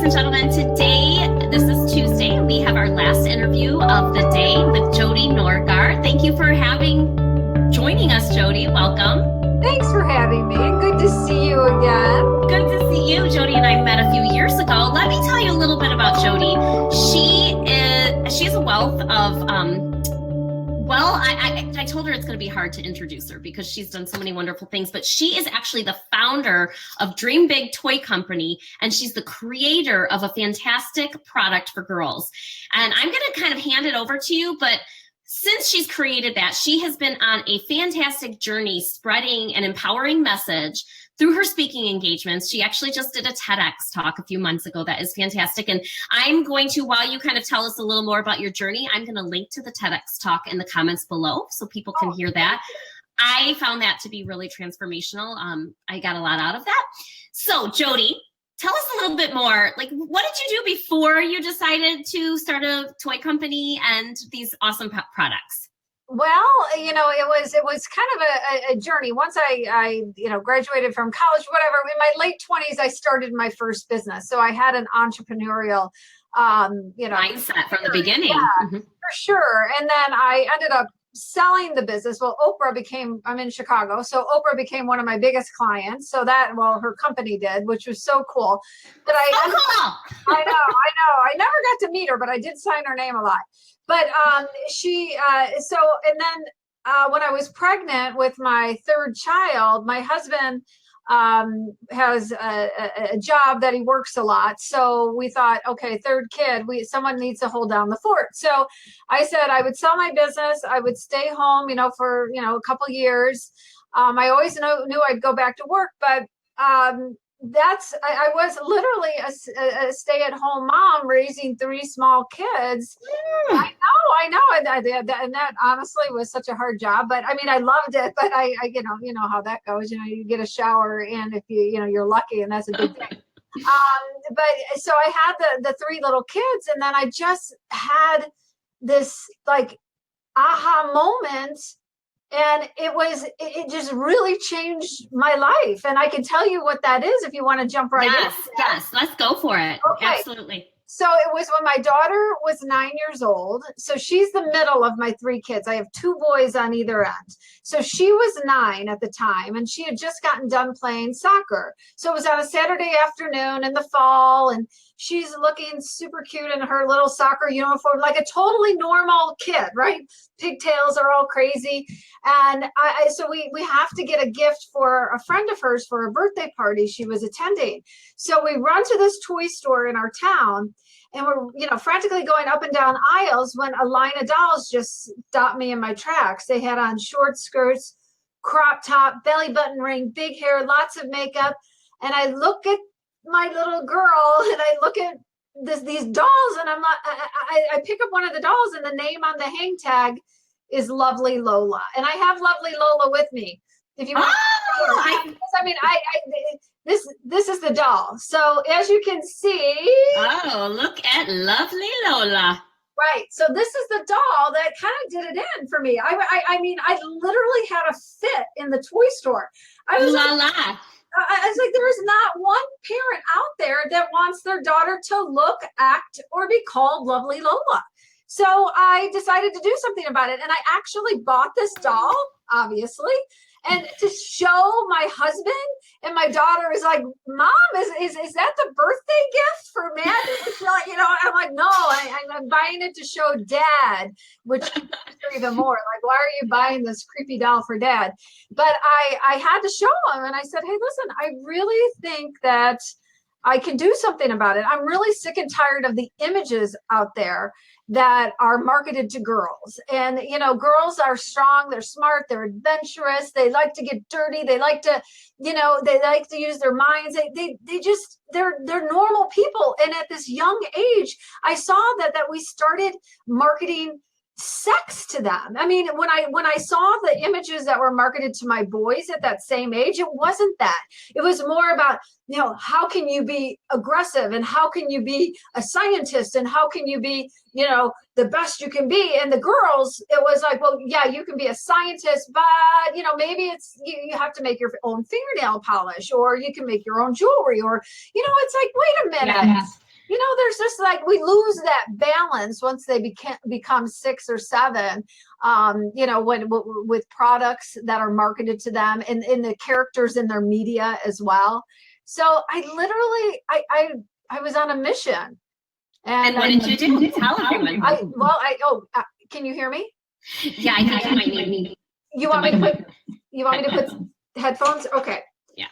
and gentlemen, today, this is Tuesday, we have our last interview of the day with Jodi Norgaard. Thank you for joining us, Jodi. Welcome. Thanks for having me. Good to see you again. Good to see you. Jodi and I met a few years ago. Let me tell you a little bit about Jodi. She has a wealth of, I told her it's going to be hard to introduce her because she's done so many wonderful things, but she is actually the founder of Dream Big Toy Company, and she's the creator of a fantastic product for girls. And I'm going to kind of hand it over to you, but since she's created that, she has been on a fantastic journey spreading an empowering message through her speaking engagements. She actually just did a TEDx talk a few months ago that is fantastic. And I'm going to, while you kind of tell us a little more about your journey, I'm going to link to the TEDx talk in the comments below so people can hear that. I found that to be really transformational. I got a lot out of that. So Jodi, tell us a little bit more, like, what did you do before you decided to start a toy company and these awesome products? Well, it was kind of a journey. Once I graduated from college, whatever, in my late 20s, I started my first business. So I had an entrepreneurial, mindset from the beginning. Yeah, for sure. And then I ended up selling the business. Well, I'm in Chicago, so Oprah became one of my biggest clients. So her company did, which was so cool. But I know. I never got to meet her, but I did sign her name a lot. But when I was pregnant with my third child, my husband has a job that he works a lot. So we thought, okay, third kid, someone needs to hold down the fort. So I said I would sell my business. I would stay home, for, a couple years. I always knew I'd go back to work, but I was literally a stay-at-home mom raising three small kids. I know. And that honestly was such a hard job, but I mean, I loved it, but I you know how that goes, you get a shower and if you're lucky, and that's a big thing. But so I had the three little kids, and then I just had this like aha moment. And it just really changed my life. And I can tell you what that is if you want to jump right in. Yes, let's go for it. Okay. Absolutely. So it was when my daughter was 9 years old. So she's the middle of my three kids. I have two boys on either end. So she was 9 at the time, and she had just gotten done playing soccer. So it was on a Saturday afternoon in the fall, and she's looking super cute in her little soccer uniform, like a totally normal kid, right? Pigtails are all crazy. And so we have to get a gift for a friend of hers for a birthday party she was attending. So we run to this toy store in our town, and we're, frantically going up and down aisles when a line of dolls just stopped me in my tracks. They had on short skirts, crop top, belly button ring, big hair, lots of makeup. And I look at my little girl and I look at these dolls, and I'm like, I pick up one of the dolls, and the name on the hang tag is Lovely Lola. And I have Lovely Lola with me. If you want this is the doll. So as you can see. Oh, look at Lovely Lola. Right. So this is the doll that kind of did it in for me. I literally had a fit in the toy store. I was like, there is not one parent out there that wants their daughter to look, act, or be called Lovely Lola. So I decided to do something about it. And I actually bought this doll, obviously, and to show my husband. And my daughter is like, Mom, is that the birthday gift for Matt? I'm like, no, I'm buying it to show Dad, which even more like, why are you buying this creepy doll for Dad? But I had to show him, and I said, hey, listen, I really think that I can do something about it. I'm really sick and tired of the images out there that are marketed to girls. And, girls are strong, they're smart, they're adventurous, they like to get dirty, they like to, they like to use their minds. They're normal people. And at this young age, I saw that we started marketing sex to them. I mean, when I saw the images that were marketed to my boys at that same age, it wasn't that. It was more about, how can you be aggressive, and how can you be a scientist, and how can you be, the best you can be. And the girls, it was like, well, yeah, you can be a scientist, but, maybe it's, you have to make your own fingernail polish, or you can make your own jewelry, or, it's like, wait a minute. Yeah. There's just like, we lose that balance once they become 6 or 7, with products that are marketed to them, and in the characters in their media as well. So I literally, I was on a mission. And what did you do? Tell everyone. Can you hear me? Yeah, I think you might need. You want me to put headphones? Okay. Yeah.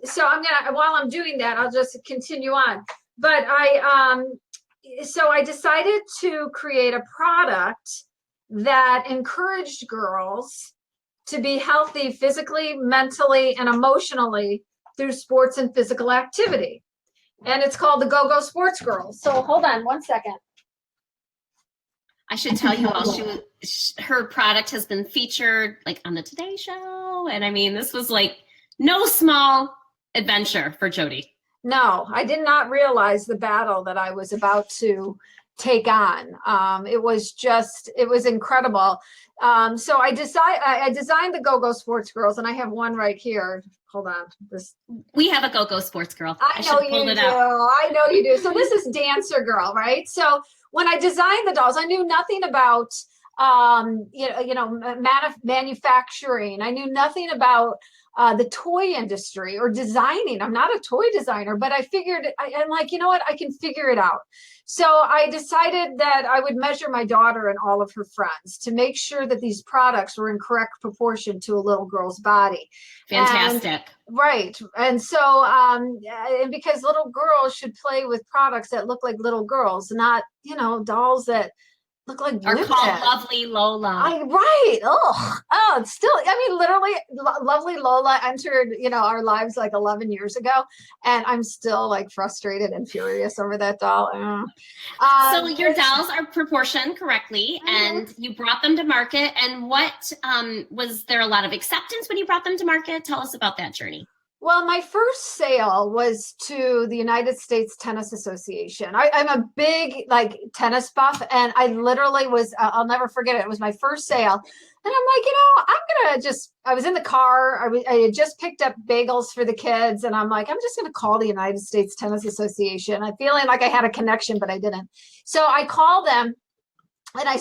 So while I'm doing that, I'll just continue on. But so I decided to create a product that encouraged girls to be healthy physically, mentally, and emotionally through sports and physical activity. And it's called the Go-Go Sports Girls. So hold on one second. I should tell you all, her product has been featured like on the Today Show. And I mean, this was like no small adventure for Jodi. No, I did not realize the battle that I was about to take on. It was incredible. So I designed the Go-Go Sports Girls, and I have one right here. Hold on. We have a Go-Go Sports Girl. I know you do. I know you do. So this is Dancer Girl, right? So when I designed the dolls, I knew nothing about manufacturing. I knew nothing about the toy industry or designing. I'm not a toy designer, but I figured, I'm like, you know what, I can figure it out. So I decided that I would measure my daughter and all of her friends to make sure that these products were in correct proportion to a little girl's body. Fantastic. Right. And so, and because little girls should play with products that look like little girls, not, dolls that look like are women. Called Lovely Lola. Right. It's still, literally, Lovely Lola entered, our lives like 11 years ago. And I'm still like frustrated and furious over that doll. So your dolls are proportioned correctly, and you brought them to market. And what, was there a lot of acceptance when you brought them to market? Tell us about that journey. Well, my first sale was to the United States Tennis Association. I'm a big tennis buff, and I literally was, I'll never forget it. It was my first sale. And I'm like, I was in the car. I had just picked up bagels for the kids. And I'm like, I'm just going to call the United States Tennis Association. I'm feeling like I had a connection, but I didn't. So I call them. And I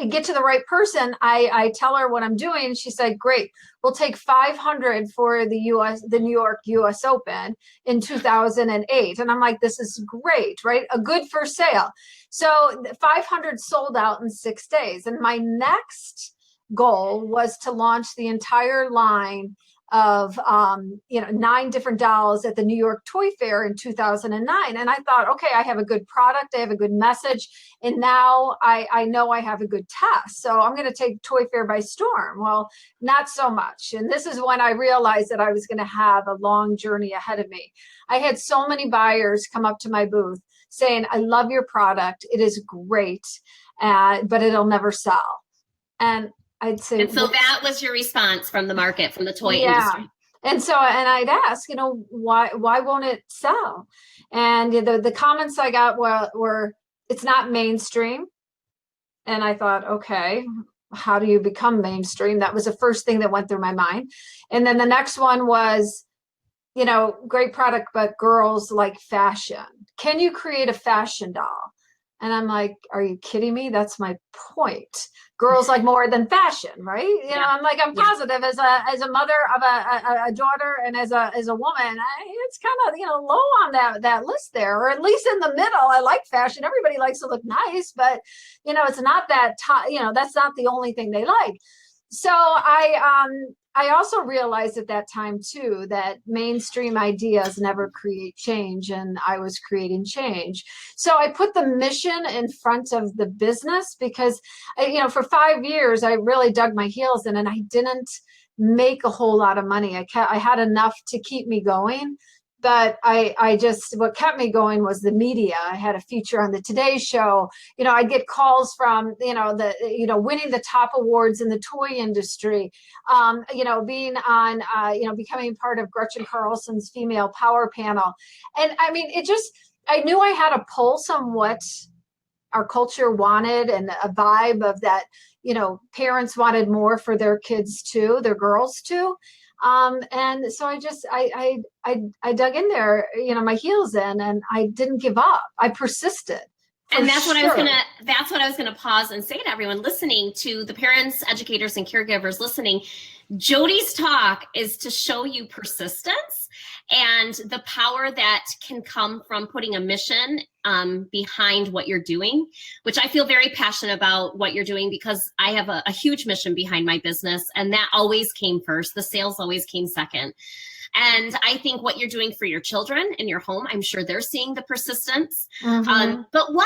get to the right person. I tell her what I'm doing. And she said, great, we'll take 500 for the New York US Open in 2008. And I'm like, this is great, right? A good first sale. So 500 sold out in 6 days. And my next goal was to launch the entire line of 9 different dolls at the New York Toy Fair in 2009. And I thought, okay, I have a good product, I have a good message, and now I know I have a good test. So I'm going to take Toy Fair by storm. Well, not so much. And this is when I realized that I was going to have a long journey ahead of me. I had so many buyers come up to my booth saying, I love your product. It is great, but it'll never sell. And I'd say, and so that was your response from the market, from the toy industry. And so, and I'd ask, why won't it sell? And the comments I got were, it's not mainstream. And I thought, okay, how do you become mainstream? That was the first thing that went through my mind. And then the next one was, great product, but girls like fashion. Can you create a fashion doll? And I'm like, are you kidding me? That's my point. Girls like more than fashion, right? I'm positive as a mother of a daughter and as a woman, it's kind of, low on that list there, or at least in the middle. I like fashion. Everybody likes to look nice, but, it's not that, that's not the only thing they like. So I also realized at that time too, that mainstream ideas never create change, and I was creating change. So I put the mission in front of the business because, for 5 years, I really dug my heels in and I didn't make a whole lot of money. I had enough to keep me going. But what kept me going was the media. I had a feature on the Today Show. I'd get calls from, winning the top awards in the toy industry, being on, becoming part of Gretchen Carlson's Female Power Panel. And I mean, I knew I had to pull somewhat our culture wanted, and a vibe of that, parents wanted more for their kids too, their girls too. And so I dug in there, my heels in, and I didn't give up. I persisted. And that's what I was gonna pause and say to everyone listening, to the parents, educators, and caregivers listening. Jodi's talk is to show you persistence and the power that can come from putting a mission behind what you're doing, which I feel very passionate about what you're doing, because I have a huge mission behind my business, and that always came first. The sales always came second. And I think what you're doing for your children in your home, I'm sure they're seeing the persistence. But what